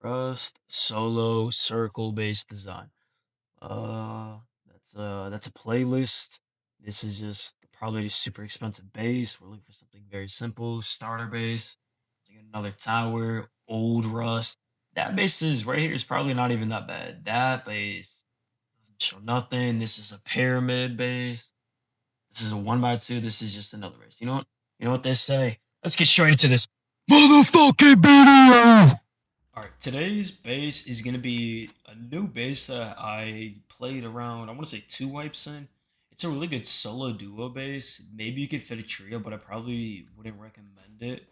Rust solo circle based design. Uh, that's a playlist. This is just probably a super expensive base. We're looking for something very simple. Starter base. You get another tower. Old Rust. That base is right here is probably not even that bad. That base doesn't show nothing. This is a pyramid base. This is a 1x2. This is just another base. You know what? You know what they say? Let's get straight into this motherfucking video. All right, today's base is gonna be a new base that I played around. I want to say two wipes in. It's a really good solo duo base. Maybe you could fit a trio, but I probably wouldn't recommend it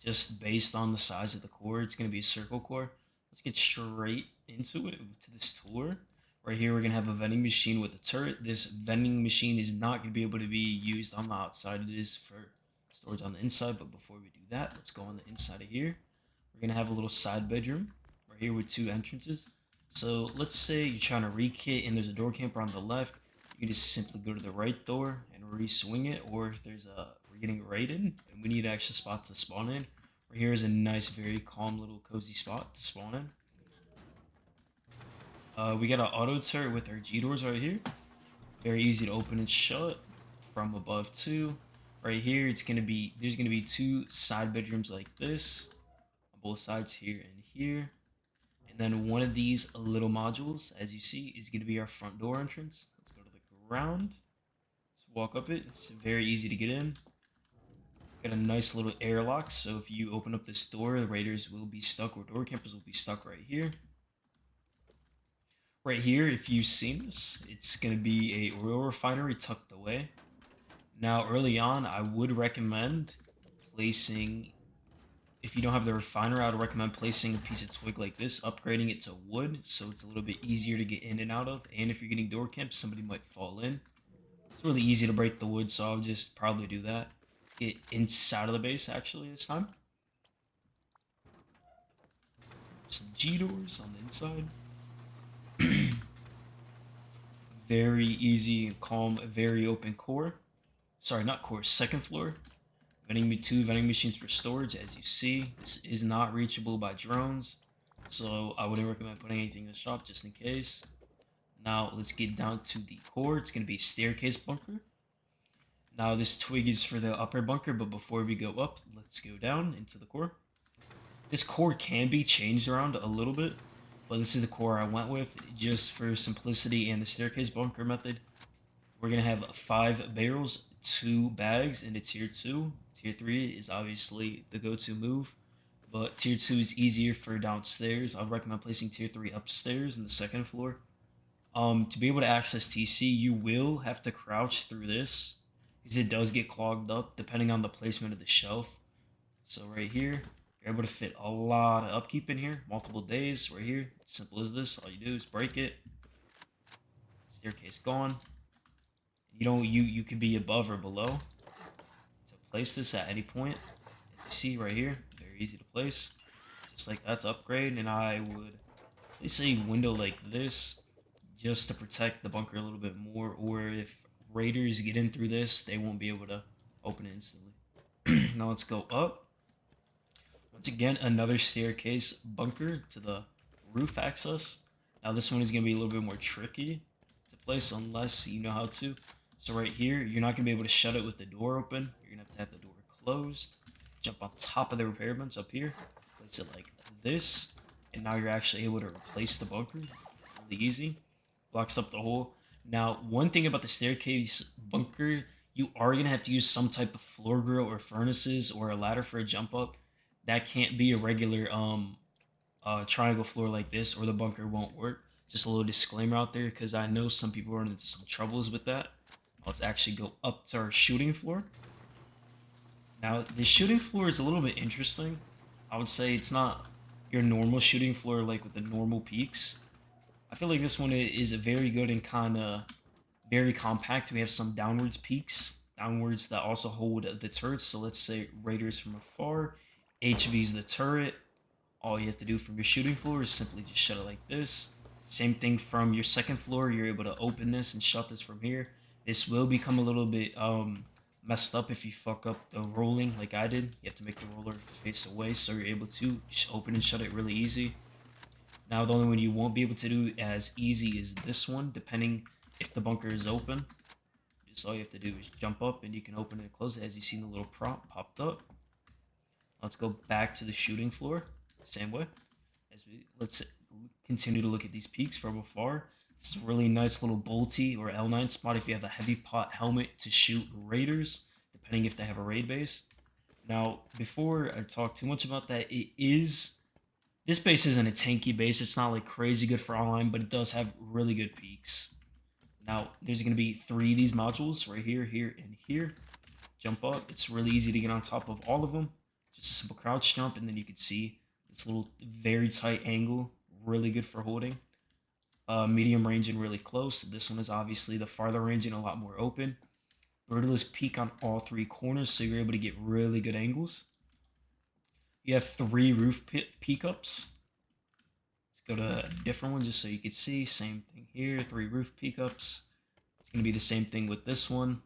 just based on the size of the core. It's gonna be a circle core. Let's get straight into it to this tour. Right here, we're gonna have a vending machine with a turret. This vending machine is not gonna be able to be used on the outside. It is for storage on the inside. But before we do that, let's go on the inside of here. We're gonna have a little side bedroom right here with two entrances. So let's say you're trying to re-kit and there's a door camper on the left. You can just simply go to the right door and re-swing it. Or if we're getting raided and we need an extra spot to spawn in, right here is a nice, very calm little cozy spot to spawn in. We got an auto turret with our G doors right here. Very easy to open and shut from above too. Right here, there's gonna be two side bedrooms like this on both sides here and here. And then one of these little modules, as you see, is going to be our front door entrance. Let's go to the ground. Let's walk up it. It's very easy to get in. Got a nice little airlock, so if you open up this door, the raiders will be stuck, or door campers will be stuck right here. Right here, if you've seen this, it's going to be a oil refinery tucked away. Now, early on, I would recommend placing, if you don't have the refiner, I would recommend placing a piece of twig like this, upgrading it to wood, so it's a little bit easier to get in and out of. And if you're getting door camps, somebody might fall in. It's really easy to break the wood, so I'll just probably do that. Let's get inside of the base, actually, this time. Some G doors on the inside. Very easy and calm, very open core. Sorry, not core, second floor. Two vending machines for storage. As you see, this is not reachable by drones, so I wouldn't recommend putting anything in the shop just in case. Now let's get down to the core. It's going to be a staircase bunker. Now this twig is for the upper bunker, but before we go up, let's go down into the core. This core can be changed around a little bit, but this is the core I went with just for simplicity and the staircase bunker method. We're going to have 5 barrels, 2 bags into tier 2. Tier 3 is obviously the go-to move, but tier 2 is easier for downstairs. I would recommend placing tier 3 upstairs in the second floor. To be able to access TC, you will have to crouch through this because it does get clogged up depending on the placement of the shelf. So right here, you're able to fit a lot of upkeep in here, multiple days. Right here, simple as this. All you do is break it. Staircase gone. You could be above or below to place this at any point. As you see right here, very easy to place. Just like that's upgrade, and I would place a window like this just to protect the bunker a little bit more, or if raiders get in through this, they won't be able to open it instantly. Now let's go up. Once again, another staircase bunker to the roof access. Now this one is going to be a little bit more tricky to place unless you know how to. So right here, you're not going to be able to shut it with the door open. You're going to have the door closed. Jump on top of the repair bench up here. Place it like this. And now you're actually able to replace the bunker. Really easy. Blocks up the hole. Now, one thing about the staircase bunker, you are going to have to use some type of floor grill or furnaces or a ladder for a jump up. That can't be a regular triangle floor like this, or the bunker won't work. Just a little disclaimer out there, because I know some people run into some troubles with that. Let's actually go up to our shooting floor. Now, the shooting floor is a little bit interesting. I would say it's not your normal shooting floor like with the normal peaks. I feel like this one is very good and kind of very compact. We have some downwards peaks, downwards that also hold the turrets. So let's say raiders from afar, HV's the turret. All you have to do from your shooting floor is simply just shut it like this. Same thing from your second floor. You're able to open this and shut this from here. This will become a little bit messed up if you fuck up the rolling like I did. You have to make the roller face away so you're able to open and shut it really easy. Now, the only one you won't be able to do as easy is this one, depending if the bunker is open. Just all you have to do is jump up and you can open and close it as you see the little prompt popped up. Let's go back to the shooting floor, same way. Let's continue to look at these peaks from afar. This is a really nice little bolty or L9 spot if you have a heavy pot helmet to shoot raiders, depending if they have a raid base. Now, before I talk too much about that, this base isn't a tanky base. It's not like crazy good for online, but it does have really good peaks. Now, there's going to be 3 of these modules right here, here, and here. Jump up. It's really easy to get on top of all of them. Just a simple crouch jump, and then you can see this little very tight angle. Really good for holding. Medium range and really close. This one is obviously the farther range and a lot more open. Brutalist peak on all 3 corners, so you're able to get really good angles. You have 3 roof peak ups. Let's go to a different one just so you can see. Same thing here, 3 roof peak ups. It's going to be the same thing with this one.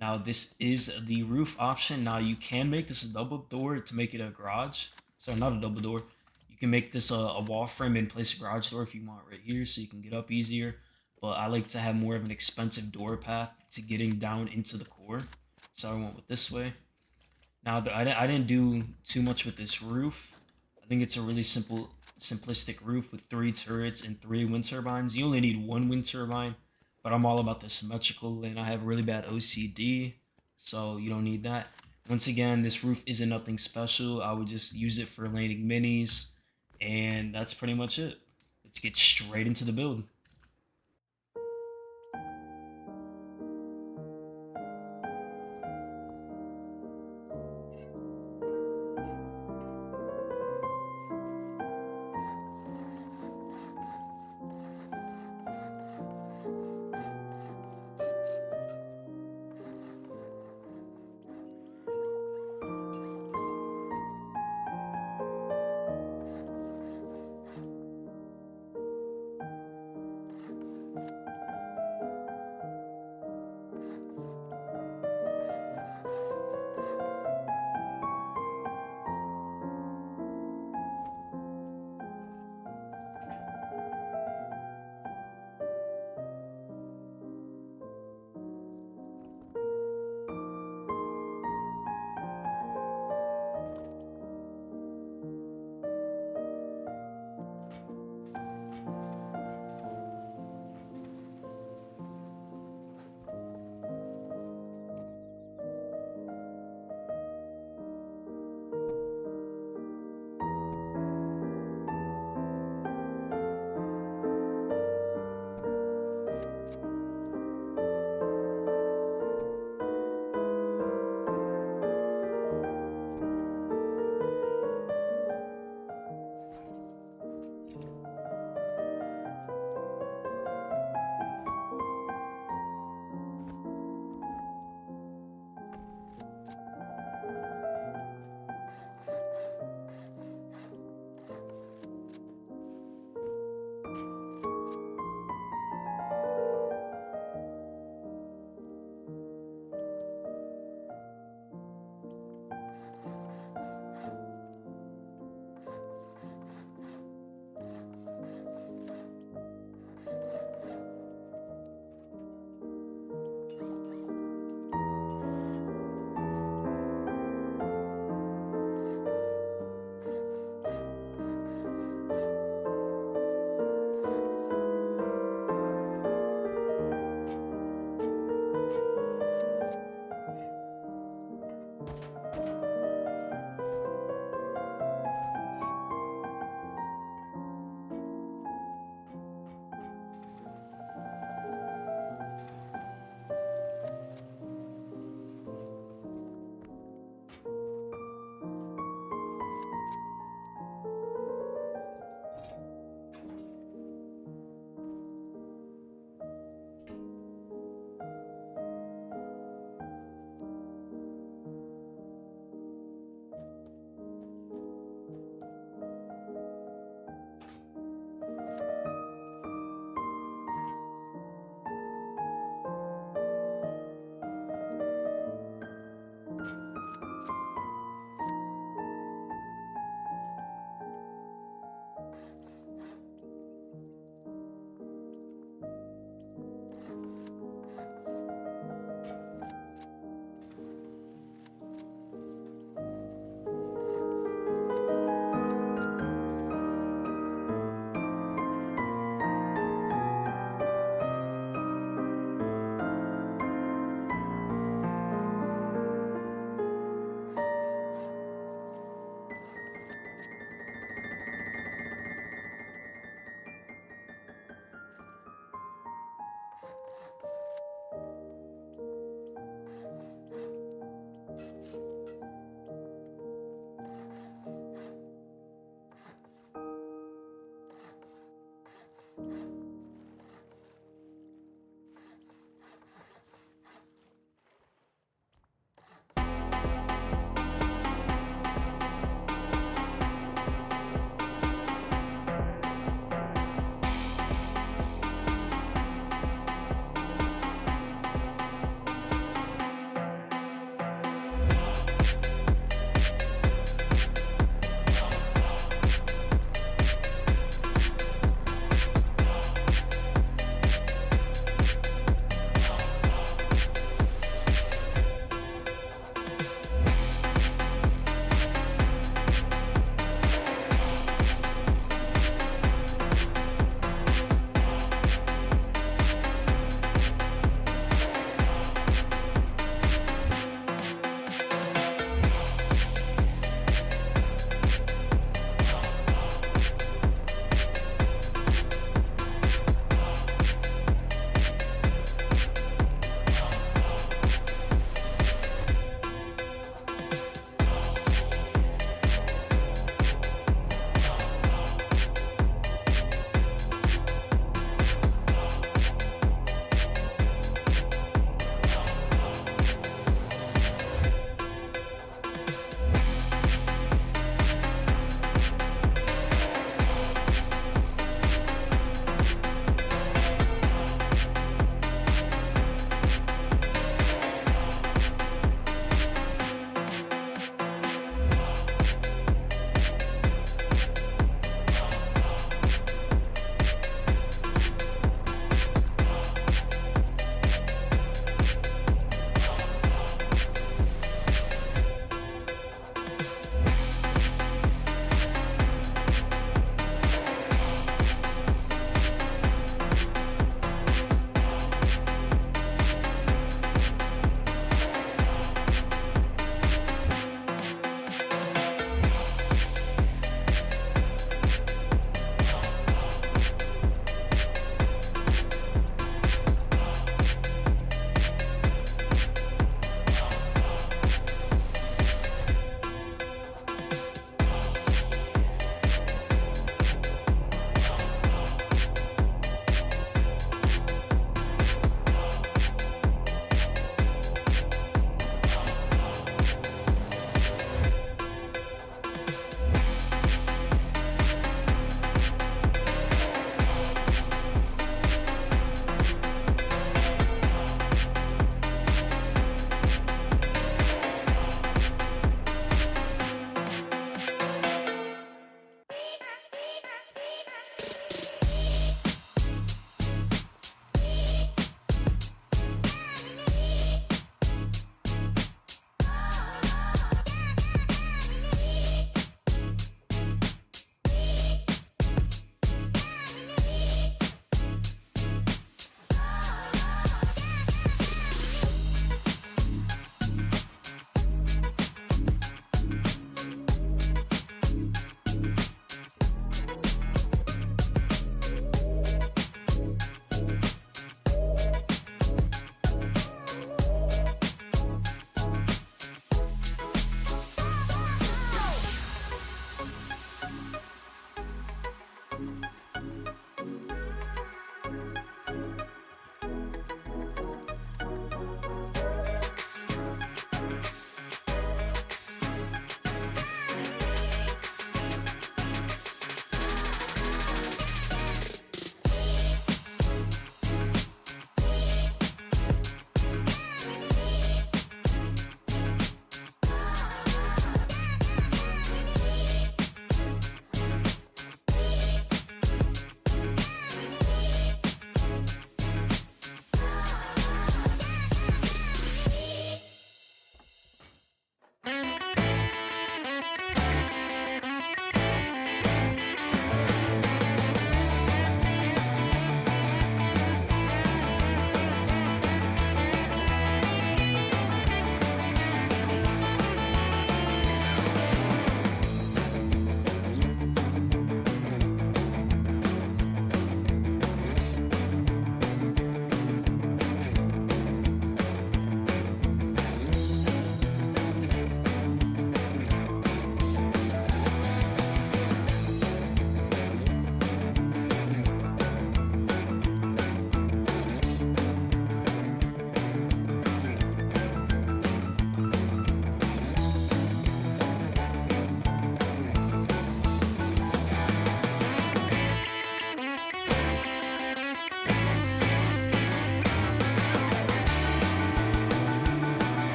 Now, this is the roof option. Now, you can make this a double door to make it a garage. Sorry, not a double door. You can make this a wall frame and place a garage door if you want right here so you can get up easier. But I like to have more of an expensive door path to getting down into the core. So I went with this way. Now, I didn't do too much with this roof. I think it's a really simplistic roof with 3 turrets and 3 wind turbines. You only need 1 wind turbine, but I'm all about the symmetrical, and I have really bad OCD, so you don't need that. Once again, this roof isn't nothing special. I would just use it for landing minis, and that's pretty much it. Let's get straight into the build.